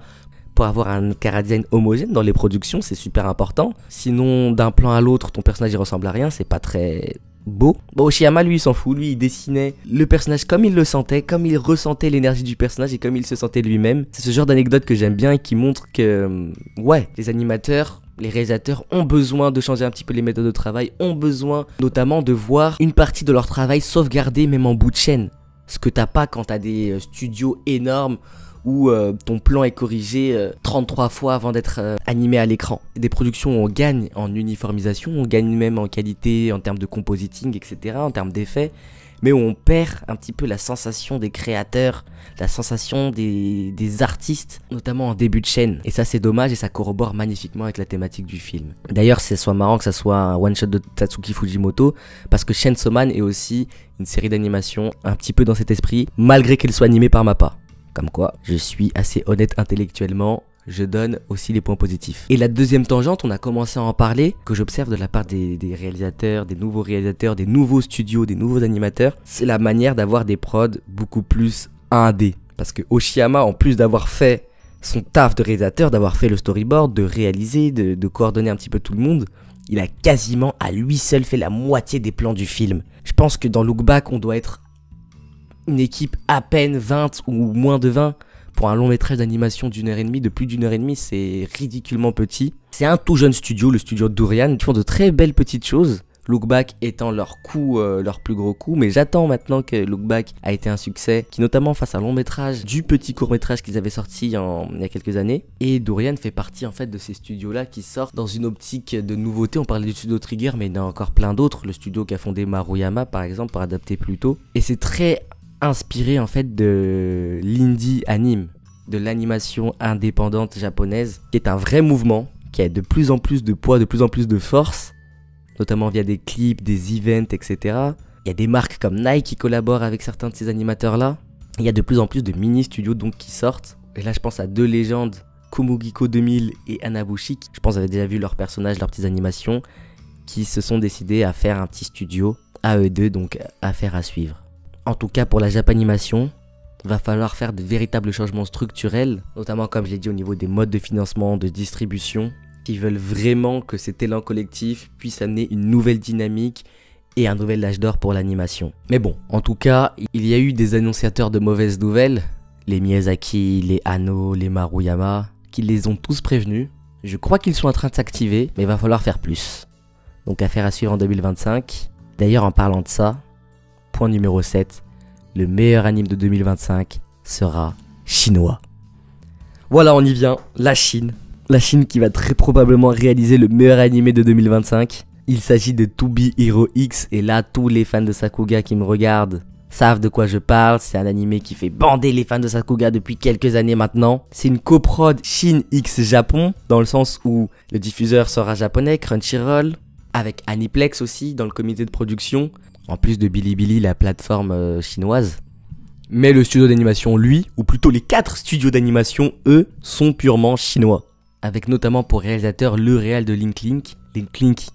pour avoir un chara-design homogène dans les productions, c'est super important. Sinon, d'un plan à l'autre, ton personnage il ressemble à rien, c'est pas très beau. Bon, Oshiyama, lui, il s'en fout. Lui, il dessinait le personnage comme il le sentait, comme il ressentait l'énergie du personnage et comme il se sentait lui-même. C'est ce genre d'anecdote que j'aime bien et qui montre que, ouais, les animateurs, les réalisateurs ont besoin de changer un petit peu les méthodes de travail, ont besoin notamment de voir une partie de leur travail sauvegardée même en bout de chaîne. Ce que t'as pas quand t'as des studios énormes où ton plan est corrigé 33 fois avant d'être animé à l'écran. Des productions où on gagne en uniformisation, on gagne même en qualité, en termes de compositing, etc., en termes d'effets, mais où on perd un petit peu la sensation des créateurs, la sensation des artistes, notamment en début de chaîne. Et ça c'est dommage et ça corrobore magnifiquement avec la thématique du film. D'ailleurs c'est soit marrant que ça soit un one-shot de Tatsuki Fujimoto, parce que Chainsaw Man est aussi une série d'animation un petit peu dans cet esprit, malgré qu'elle soit animée par MAPPA. Comme quoi, je suis assez honnête intellectuellement, je donne aussi les points positifs. Et la deuxième tangente, on a commencé à en parler, que j'observe de la part des réalisateurs, des nouveaux studios, des nouveaux animateurs, c'est la manière d'avoir des prods beaucoup plus 1D. Parce que Oshiyama, en plus d'avoir fait son taf de réalisateur, d'avoir fait le storyboard, de réaliser, de coordonner un petit peu tout le monde, il a quasiment à lui seul fait la moitié des plans du film. Je pense que dans Look Back, on doit être une équipe à peine 20 ou moins de 20 pour un long métrage d'animation d'1h30, de plus d'1h30, c'est ridiculement petit. C'est un tout jeune studio, le studio Durian, qui font de très belles petites choses. Look Back étant leur plus gros coup, mais j'attends maintenant que Look Back a été un succès, qui notamment fasse un long métrage du petit court métrage qu'ils avaient sorti il y a quelques années. Et Durian fait partie en fait de ces studios-là qui sortent dans une optique de nouveauté. On parlait du studio Trigger, mais il y en a encore plein d'autres. Le studio qu'a fondé Maruyama par exemple, pour adapter plus tôt. Et c'est très inspiré en fait de l'indie anime, de l'animation indépendante japonaise, qui est un vrai mouvement, qui a de plus en plus de poids, de plus en plus de force, notamment via des clips, des events, etc. Il y a des marques comme Nike qui collaborent avec certains de ces animateurs-là. Il y a de plus en plus de mini-studios donc qui sortent. Et là je pense à deux légendes, Komugiko 2000 et Anabushi, qui je pense avaient déjà vu leurs personnages, leurs petites animations, qui se sont décidés à faire un petit studio à eux deux, donc à faire à suivre. En tout cas pour la Japanimation, Il va falloir faire de véritables changements structurels, notamment comme je l'ai dit au niveau des modes de financement, de distribution, qui veulent vraiment que cet élan collectif puisse amener une nouvelle dynamique et un nouvel âge d'or pour l'animation. Mais bon, en tout cas, il y a eu des annonciateurs de mauvaises nouvelles, les Miyazaki, les Anno, les Maruyama, qui les ont tous prévenus. Je crois qu'ils sont en train de s'activer, mais il va falloir faire plus. Donc affaire à suivre en 2025. D'ailleurs, en parlant de ça, point numéro 7, le meilleur anime de 2025 sera chinois. Voilà, on y vient, la Chine. La Chine qui va très probablement réaliser le meilleur animé de 2025. Il s'agit de To Be Hero X, et là, tous les fans de Sakuga qui me regardent savent de quoi je parle. C'est un animé qui fait bander les fans de Sakuga depuis quelques années maintenant. C'est une coprod Chine X Japon, dans le sens où le diffuseur sera japonais, Crunchyroll, avec Aniplex aussi dans le comité de production, en plus de Bilibili, la plateforme chinoise. Mais le studio d'animation, lui, ou plutôt les 4 studios d'animation, eux, sont purement chinois. Avec notamment pour réalisateur le réal de Link Link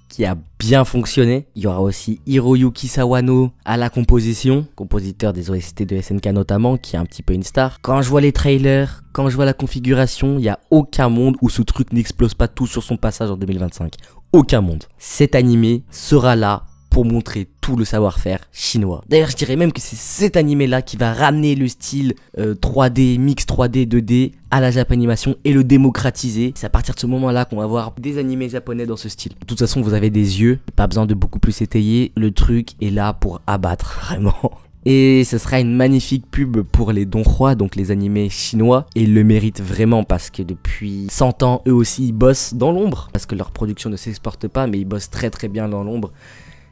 qui a bien fonctionné. Il y aura aussi Hiroyuki Sawano à la composition, compositeur des OST de SNK notamment, qui est un petit peu une star. Quand je vois les trailers, quand je vois la configuration, il n'y a aucun monde où ce truc n'explose pas tout sur son passage en 2025. Aucun monde. Cet animé sera là pour montrer tout le savoir-faire chinois. D'ailleurs, je dirais même que c'est cet animé-là qui va ramener le style 3D, mix 3D, 2D à la Japanimation et le démocratiser. C'est à partir de ce moment-là qu'on va voir des animés japonais dans ce style. De toute façon, vous avez des yeux, pas besoin de beaucoup plus étayer. Le truc est là pour abattre, vraiment. Et ce sera une magnifique pub pour les Donghua, donc les animés chinois. Et ils le méritent vraiment parce que depuis 100 ans, eux aussi, ils bossent dans l'ombre. Parce que leur production ne s'exporte pas, mais ils bossent très très bien dans l'ombre.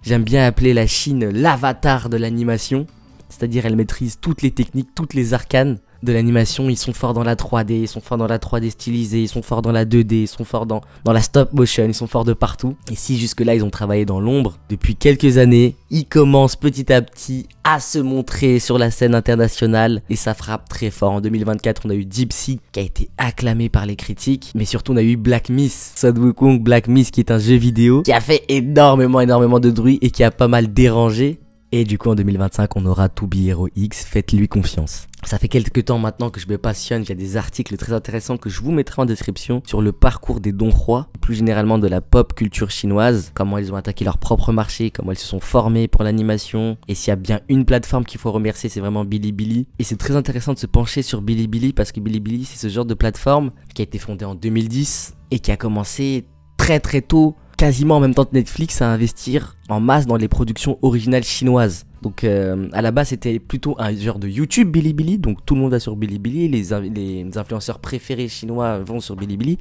J'aime bien appeler la Chine l'avatar de l'animation, c'est-à-dire elle maîtrise toutes les techniques, toutes les arcanes de l'animation. Ils sont forts dans la 3D, ils sont forts dans la 3D stylisée, ils sont forts dans la 2D, ils sont forts dans la stop motion, ils sont forts de partout. Et si jusque-là ils ont travaillé dans l'ombre, depuis quelques années, ils commencent petit à petit à se montrer sur la scène internationale et ça frappe très fort. En 2024, on a eu Deep Sea qui a été acclamé par les critiques, mais surtout on a eu Black Myth, Sun Wukong Black Myth qui est un jeu vidéo qui a fait énormément de bruit et qui a pas mal dérangé. Et du coup en 2025 on aura To Be Hero X, faites-lui confiance. Ça fait quelques temps maintenant que je me passionne, il y a des articles très intéressants que je vous mettrai en description sur le parcours des Donghua, plus généralement de la pop culture chinoise, comment ils ont attaqué leur propre marché, comment ils se sont formés pour l'animation, et s'il y a bien une plateforme qu'il faut remercier, c'est vraiment Bilibili. Et c'est très intéressant de se pencher sur Bilibili parce que Bilibili c'est ce genre de plateforme qui a été fondée en 2010 et qui a commencé très très tôt, quasiment en même temps que Netflix, à investir en masse dans les productions originales chinoises. Donc à la base c'était plutôt un genre de YouTube Bilibili, donc tout le monde va sur Bilibili, les influenceurs préférés chinois vont sur Bilibili. Et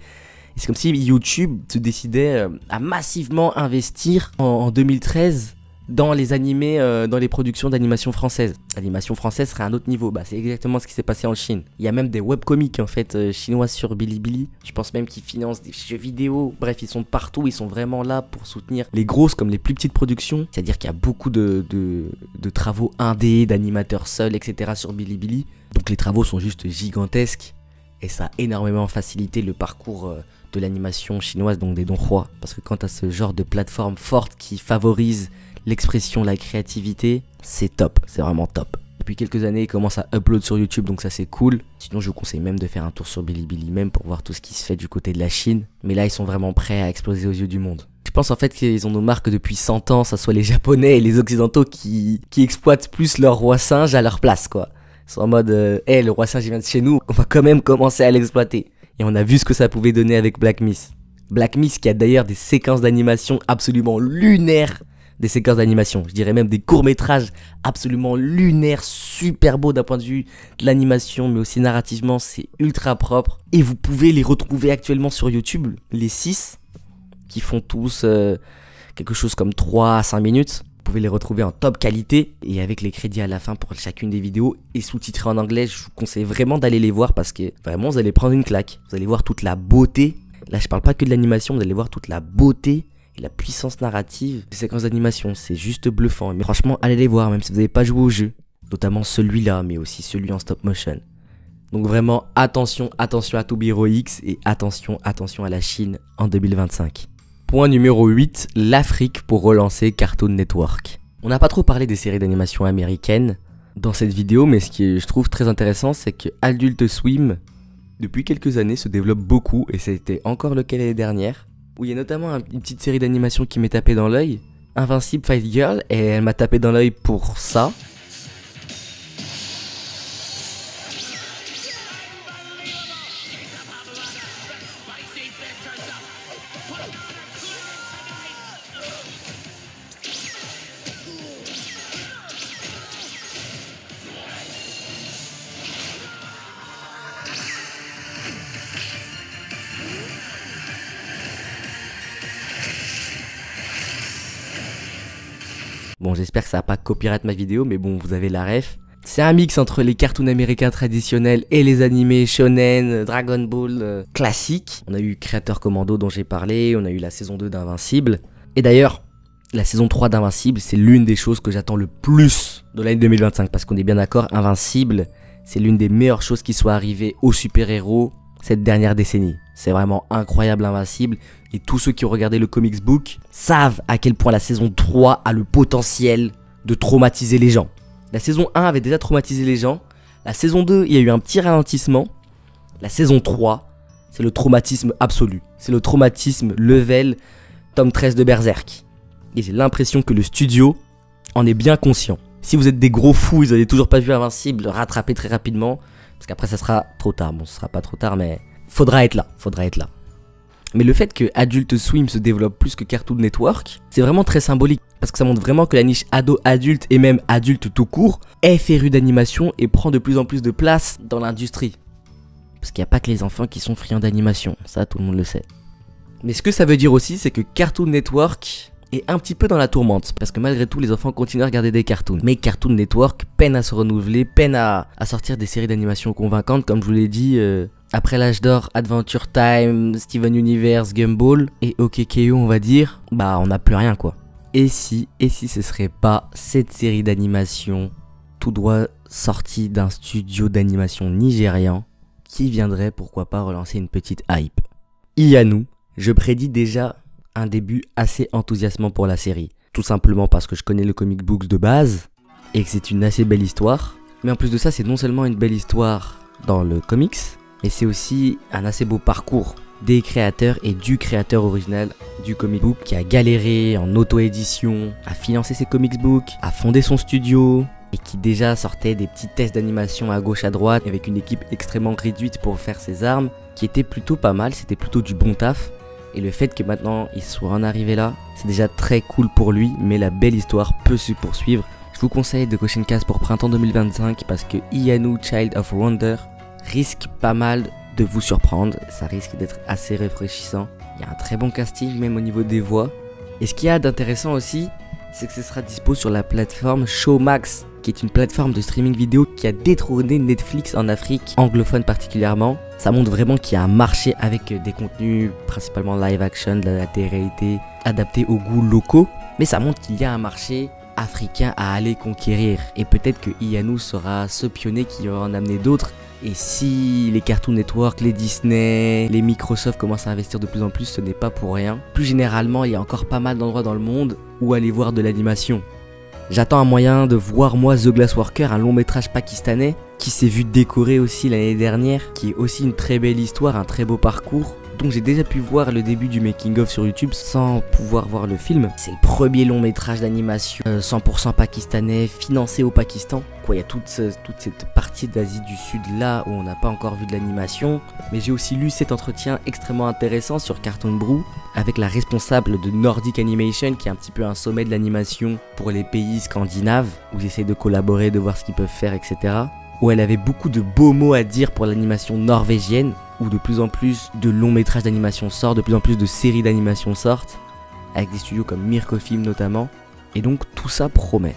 c'est comme si YouTube se décidait à massivement investir en 2013 dans les animés, dans les productions d'animation française. L'animation française serait à un autre niveau, bah, c'est exactement ce qui s'est passé en Chine. Il y a même des webcomics en fait chinois sur Bilibili. Je pense même qu'ils financent des jeux vidéo. Bref, ils sont partout, ils sont vraiment là pour soutenir les grosses comme les plus petites productions. C'est-à-dire qu'il y a beaucoup de travaux indés, d'animateurs seuls, etc. sur Bilibili. Donc les travaux sont juste gigantesques et ça a énormément facilité le parcours de l'animation chinoise, donc des Donghua. Parce que quand tu as ce genre de plateforme forte qui favorise l'expression, la créativité, c'est top, c'est vraiment top. Depuis quelques années, ils commencent à upload sur YouTube, donc ça c'est cool. Sinon, je vous conseille même de faire un tour sur Bilibili, même pour voir tout ce qui se fait du côté de la Chine. Mais là, ils sont vraiment prêts à exploser aux yeux du monde. Je pense en fait qu'ils ont nos marques depuis 100 ans, ça soit les Japonais et les Occidentaux qui exploitent plus leur roi singe à leur place, quoi. Ils sont en mode, le roi singe il vient de chez nous, on va quand même commencer à l'exploiter. Et on a vu ce que ça pouvait donner avec Black Myth. Black Myth qui a d'ailleurs des séquences d'animation absolument lunaires. Des séquences d'animation, je dirais même des courts-métrages absolument lunaires, super beaux d'un point de vue de l'animation, mais aussi narrativement, c'est ultra propre. Et vous pouvez les retrouver actuellement sur YouTube, les 6, qui font tous quelque chose comme 3 à 5 minutes. Vous pouvez les retrouver en top qualité et avec les crédits à la fin pour chacune des vidéos et sous-titrés en anglais. Je vous conseille vraiment d'aller les voir parce que vraiment vous allez prendre une claque. Vous allez voir toute la beauté. Là je parle pas que de l'animation, vous allez voir toute la beauté et la puissance narrative des séquences d'animation. C'est juste bluffant. Mais franchement, allez les voir même si vous n'avez pas joué au jeu. Notamment celui-là, mais aussi celui en stop motion. Donc vraiment, attention à To Be Hero X et attention à la Chine en 2025. Point numéro 8, l'Afrique pour relancer Cartoon Network. On n'a pas trop parlé des séries d'animation américaines, dans cette vidéo, mais ce qui je trouve très intéressant, c'est que Adult Swim, depuis quelques années, se développe beaucoup, et c'était encore le cas l'année dernière, où il y a notamment une petite série d'animation qui m'est tapée dans l'œil, Invincible Fight Girl, et elle m'a tapé dans l'œil pour ça. Bon, j'espère que ça va pas copyright ma vidéo, mais bon, vous avez la ref. C'est un mix entre les cartoons américains traditionnels et les animés shonen, Dragon Ball classiques. On a eu Creator Commando dont j'ai parlé, on a eu la saison 2 d'Invincible. Et d'ailleurs, la saison 3 d'Invincible, c'est l'une des choses que j'attends le plus de l'année 2025. Parce qu'on est bien d'accord, Invincible, c'est l'une des meilleures choses qui soit arrivées aux super-héros cette dernière décennie. C'est vraiment incroyable Invincible. Et tous ceux qui ont regardé le comics book savent à quel point la saison 3 a le potentiel de traumatiser les gens. La saison 1 avait déjà traumatisé les gens. La saison 2, il y a eu un petit ralentissement. La saison 3, c'est le traumatisme absolu. C'est le traumatisme level tome 13 de Berserk. Et j'ai l'impression que le studio en est bien conscient. Si vous êtes des gros fous, vous n'avez toujours pas vu Invincible, rattrapez très rapidement. Parce qu'après ça sera trop tard. Bon, ce sera pas trop tard, mais faudra être là. Mais le fait que Adult Swim se développe plus que Cartoon Network, c'est vraiment très symbolique. Parce que ça montre vraiment que la niche ado-adulte et même adulte tout court est férue d'animation et prend de plus en plus de place dans l'industrie. Parce qu'il n'y a pas que les enfants qui sont friands d'animation, ça tout le monde le sait. Mais ce que ça veut dire aussi, c'est que Cartoon Network est un petit peu dans la tourmente. Parce que malgré tout, les enfants continuent à regarder des cartoons. Mais Cartoon Network peine à se renouveler, peine à sortir des séries d'animation convaincantes, comme je vous l'ai dit... Après l'âge d'or, Adventure Time, Steven Universe, Gumball et OKKO on va dire, bah on n'a plus rien quoi. Et si ce serait pas cette série d'animation tout droit sortie d'un studio d'animation nigérian qui viendrait pourquoi pas relancer une petite hype. Iyanu, je prédis déjà un début assez enthousiasmant pour la série. Tout simplement parce que je connais le comic books de base et que c'est une assez belle histoire. Mais en plus de ça, c'est non seulement une belle histoire dans le comics, mais c'est aussi un assez beau parcours des créateurs et du créateur original du comic book qui a galéré en auto-édition, à financer ses comics books, à fonder son studio et qui déjà sortait des petits tests d'animation à gauche à droite avec une équipe extrêmement réduite pour faire ses armes qui était plutôt pas mal, c'était plutôt du bon taf. Et le fait que maintenant il soit en arrivé là, c'est déjà très cool pour lui, mais la belle histoire peut se poursuivre. Je vous conseille de cocher une case pour printemps 2025 parce que Iyanu Child of Wonder risque pas mal de vous surprendre, ça risque d'être assez rafraîchissant. Il y a un très bon casting même au niveau des voix. Et ce qu'il y a d'intéressant aussi, c'est que ce sera dispo sur la plateforme Showmax, qui est une plateforme de streaming vidéo qui a détrôné Netflix en Afrique, anglophone particulièrement. Ça montre vraiment qu'il y a un marché avec des contenus principalement live action, de la télé-réalité, adaptés aux goûts locaux. Mais ça montre qu'il y a un marché africain à aller conquérir. Et peut-être que Iyanu sera ce pionnier qui va en amener d'autres. Et si les Cartoon Network, les Disney, les Microsoft commencent à investir de plus en plus, ce n'est pas pour rien. Plus généralement, il y a encore pas mal d'endroits dans le monde où aller voir de l'animation. J'attends un moyen de voir moi The Glass Worker, un long métrage pakistanais qui s'est vu décorer aussi l'année dernière, qui est aussi une très belle histoire, un très beau parcours. Donc j'ai déjà pu voir le début du making of sur YouTube sans pouvoir voir le film. C'est le premier long métrage d'animation 100% pakistanais, financé au Pakistan. Quoi, il y a toute cette partie d'Asie du Sud là où on n'a pas encore vu de l'animation. Mais j'ai aussi lu cet entretien extrêmement intéressant sur Cartoon Brew avec la responsable de Nordic Animation qui est un petit peu un sommet de l'animation pour les pays scandinaves où ils essaient de collaborer, de voir ce qu'ils peuvent faire, etc. Où elle avait beaucoup de beaux mots à dire pour l'animation norvégienne, où de plus en plus de longs métrages d'animation sortent, de plus en plus de séries d'animation sortent, avec des studios comme Mirko Film notamment, et donc tout ça promet.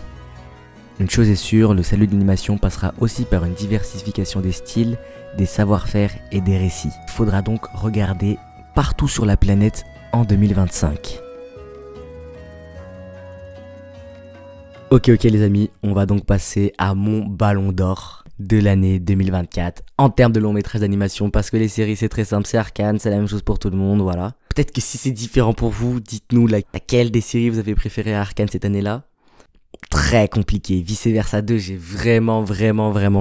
Une chose est sûre, le salut de l'animation passera aussi par une diversification des styles, des savoir-faire et des récits. Il faudra donc regarder partout sur la planète en 2025. Ok les amis, on va donc passer à mon ballon d'or de l'année 2024 en termes de long métrage d'animation, parce que les séries c'est très simple, c'est Arcane, c'est la même chose pour tout le monde, voilà. Peut-être que si c'est différent pour vous, dites-nous laquelle des séries vous avez préféré à Arcane cette année-là. très compliqué. Vice Versa 2, j'ai vraiment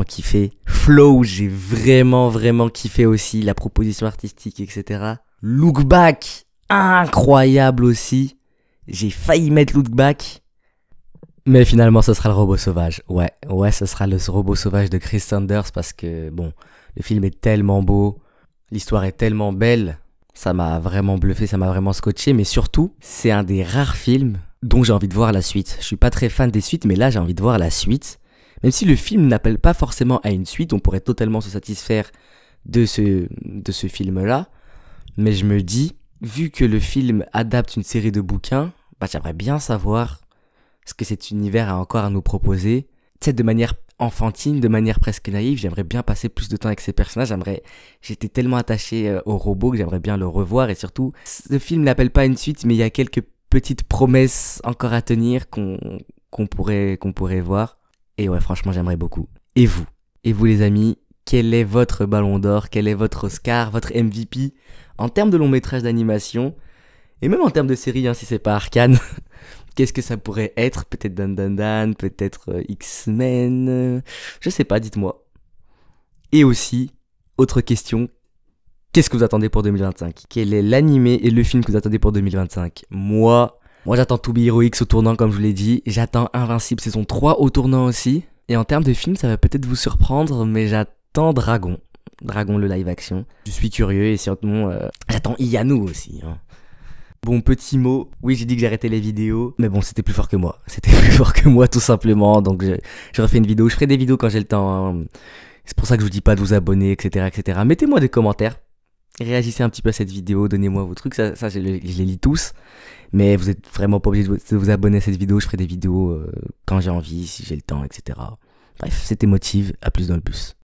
kiffé. Flow, j'ai vraiment kiffé aussi. La proposition artistique, etc. Look Back, incroyable aussi. J'ai failli mettre Look Back. Mais finalement, ce sera le robot sauvage. Ouais, ce sera le robot sauvage de Chris Sanders parce que, bon, le film est tellement beau, l'histoire est tellement belle, ça m'a vraiment bluffé, ça m'a vraiment scotché, mais surtout, c'est un des rares films dont j'ai envie de voir la suite. Je suis pas très fan des suites, mais là, j'ai envie de voir la suite. Même si le film n'appelle pas forcément à une suite, on pourrait totalement se satisfaire de ce film-là. Mais je me dis, vu que le film adapte une série de bouquins, bah, j'aimerais bien savoir ce que cet univers a encore à nous proposer. Tu sais, de manière enfantine, de manière presque naïve, j'aimerais bien passer plus de temps avec ces personnages. J'étais tellement attaché au robot que j'aimerais bien le revoir. Et surtout, ce film n'appelle pas une suite, mais il y a quelques petites promesses encore à tenir qu'on pourrait voir. Et ouais, franchement, j'aimerais beaucoup. Et vous les amis, quel est votre Ballon d'Or? Quel est votre Oscar, votre MVP en termes de long métrage d'animation? Et même en termes de série, hein, si c'est pas Arcane. Qu'est-ce que ça pourrait être? Peut-être Dan Dan Dan, peut-être X-Men, je sais pas, dites-moi. Et aussi, autre question, qu'est-ce que vous attendez pour 2025? Quel est l'animé et le film que vous attendez pour 2025? Moi j'attends To Be Hero X au tournant comme je vous l'ai dit, j'attends Invincible saison 3 au tournant aussi. Et en termes de film, ça va peut-être vous surprendre, mais j'attends Dragon le live action. Je suis curieux et surtout, j'attends Iyanu aussi, hein. Bon, petit mot, oui j'ai dit que j'arrêtais les vidéos, mais bon c'était plus fort que moi, tout simplement, donc je refais une vidéo, je ferai des vidéos quand j'ai le temps, hein. C'est pour ça que je vous dis pas de vous abonner, etc. Mettez-moi des commentaires, réagissez un petit peu à cette vidéo, donnez-moi vos trucs, ça je les lis tous, mais vous êtes vraiment pas obligé de vous abonner à cette vidéo, je ferai des vidéos quand j'ai envie, si j'ai le temps, etc. Bref, c'était Motive, à plus dans le bus.